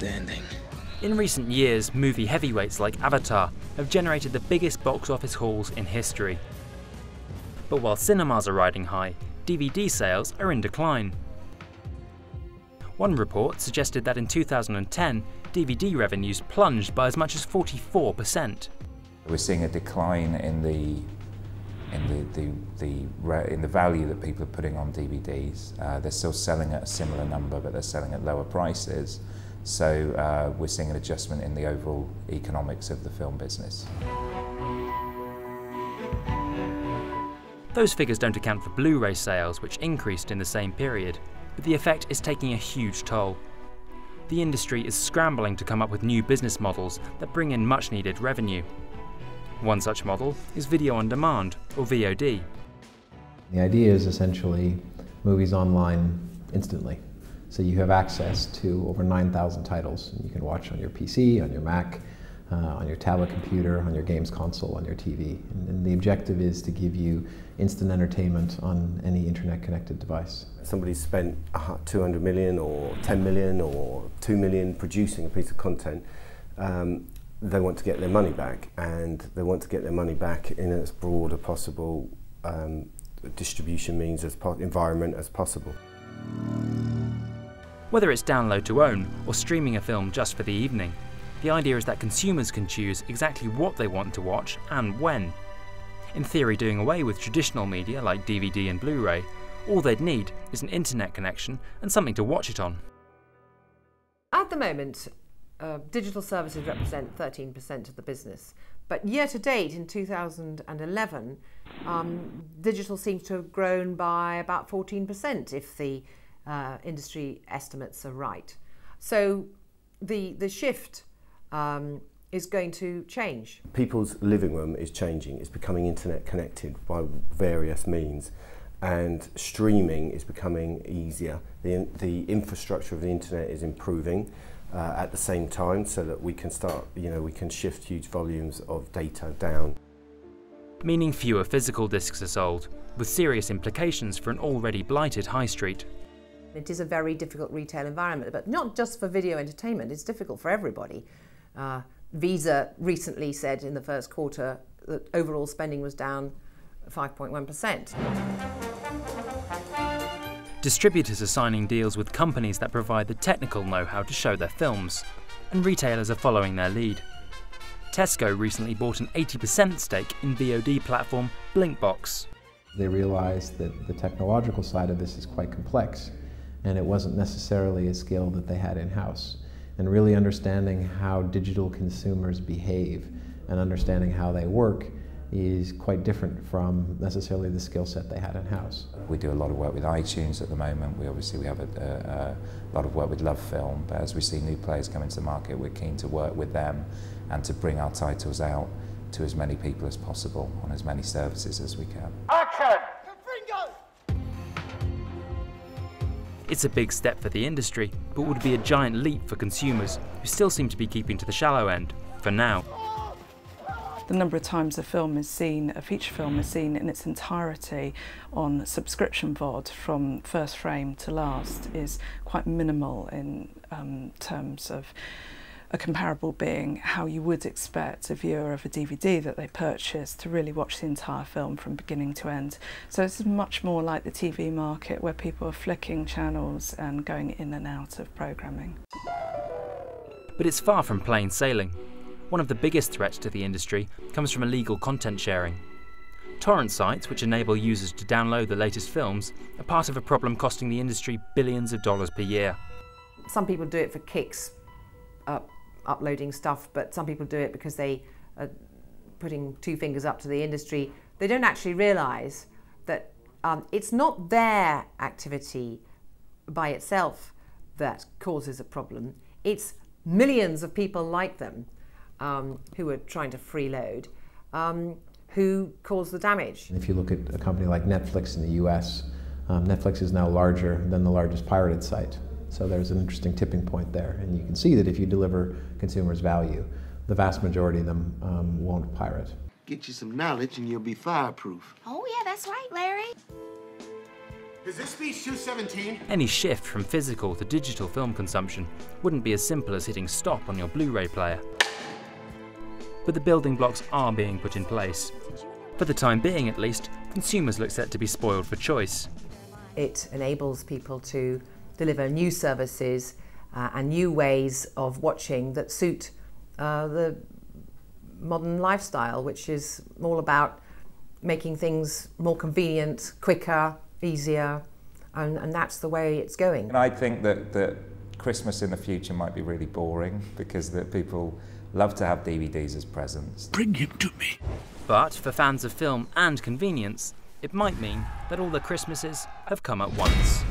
outstanding. In recent years, movie heavyweights like Avatar have generated the biggest box office hauls in history. But while cinemas are riding high, DVD sales are in decline. One report suggested that in 2010, DVD revenues plunged by as much as 44%. We're seeing a decline in the value that people are putting on DVDs. They're still selling at a similar number, but they're selling at lower prices. So we're seeing an adjustment in the overall economics of the film business. Those figures don't account for Blu-ray sales, which increased in the same period, but the effect is taking a huge toll. The industry is scrambling to come up with new business models that bring in much-needed revenue. One such model is video on demand, or VOD. The idea is essentially movies online instantly. So you have access to over 9,000 titles. You can watch on your PC, on your Mac, on your tablet computer, on your games console, on your TV. And the objective is to give you instant entertainment on any internet-connected device. Somebody's spent 200 million or 10 million or 2 million producing a piece of content. They want to get their money back, and they want to get their money back in as broad a possible distribution means, environment as possible. Whether it's download to own or streaming a film just for the evening, the idea is that consumers can choose exactly what they want to watch and when. In theory, doing away with traditional media like DVD and Blu-ray, all they'd need is an internet connection and something to watch it on. At the moment, digital services represent 13% of the business, but year to date in 2011, digital seems to have grown by about 14% if the industry estimates are right. So the shift is going to change. People's living room is changing. It's becoming internet connected by various means, and streaming is becoming easier. The infrastructure of the internet is improving at the same time, so that we can start, we can shift huge volumes of data down. Meaning fewer physical discs are sold, with serious implications for an already blighted high street. It is a very difficult retail environment, but not just for video entertainment, it's difficult for everybody. Visa recently said in the first quarter that overall spending was down 5.1%. Distributors are signing deals with companies that provide the technical know-how to show their films, and retailers are following their lead. Tesco recently bought an 80% stake in VOD platform Blinkbox. They realized that the technological side of this is quite complex, and it wasn't necessarily a skill that they had in-house. And really understanding how digital consumers behave and understanding how they work is quite different from necessarily the skill set they had in-house. We do a lot of work with iTunes at the moment. We have a lot of work with LoveFilm, but as we see new players come into the market, we're keen to work with them and to bring our titles out to as many people as possible on as many services as we can. Action! It's a big step for the industry, but would be a giant leap for consumers who still seem to be keeping to the shallow end, for now. The number of times a film is seen, a feature film is seen in its entirety on subscription VOD from first frame to last is quite minimal in terms of a comparable being how you would expect a viewer of a DVD that they purchase to really watch the entire film from beginning to end. So this is much more like the TV market, where people are flicking channels and going in and out of programming. But it's far from plain sailing. One of the biggest threats to the industry comes from illegal content sharing. Torrent sites, which enable users to download the latest films, are part of a problem costing the industry billions of dollars per year. Some people do it for kicks, uploading stuff, but some people do it because they are putting two fingers up to the industry. They don't actually realise that it's not their activity by itself that causes a problem. It's millions of people like them who are trying to freeload who cause the damage. If you look at a company like Netflix in the US, Netflix is now larger than the largest pirated site. So there's an interesting tipping point there, and you can see that if you deliver consumers value, the vast majority of them won't pirate. Get you some knowledge and you'll be fireproof. Oh yeah, that's right, Larry. Is this speech 217? Any shift from physical to digital film consumption wouldn't be as simple as hitting stop on your Blu-ray player. But the building blocks are being put in place. For the time being at least, consumers look set to be spoiled for choice. It enables people to deliver new services and new ways of watching that suit the modern lifestyle, which is all about making things more convenient, quicker, easier, and that's the way it's going. And I think that Christmas in the future might be really boring because that people love to have DVDs as presents. Bring him to me. But for fans of film and convenience, it might mean that all the Christmases have come at once.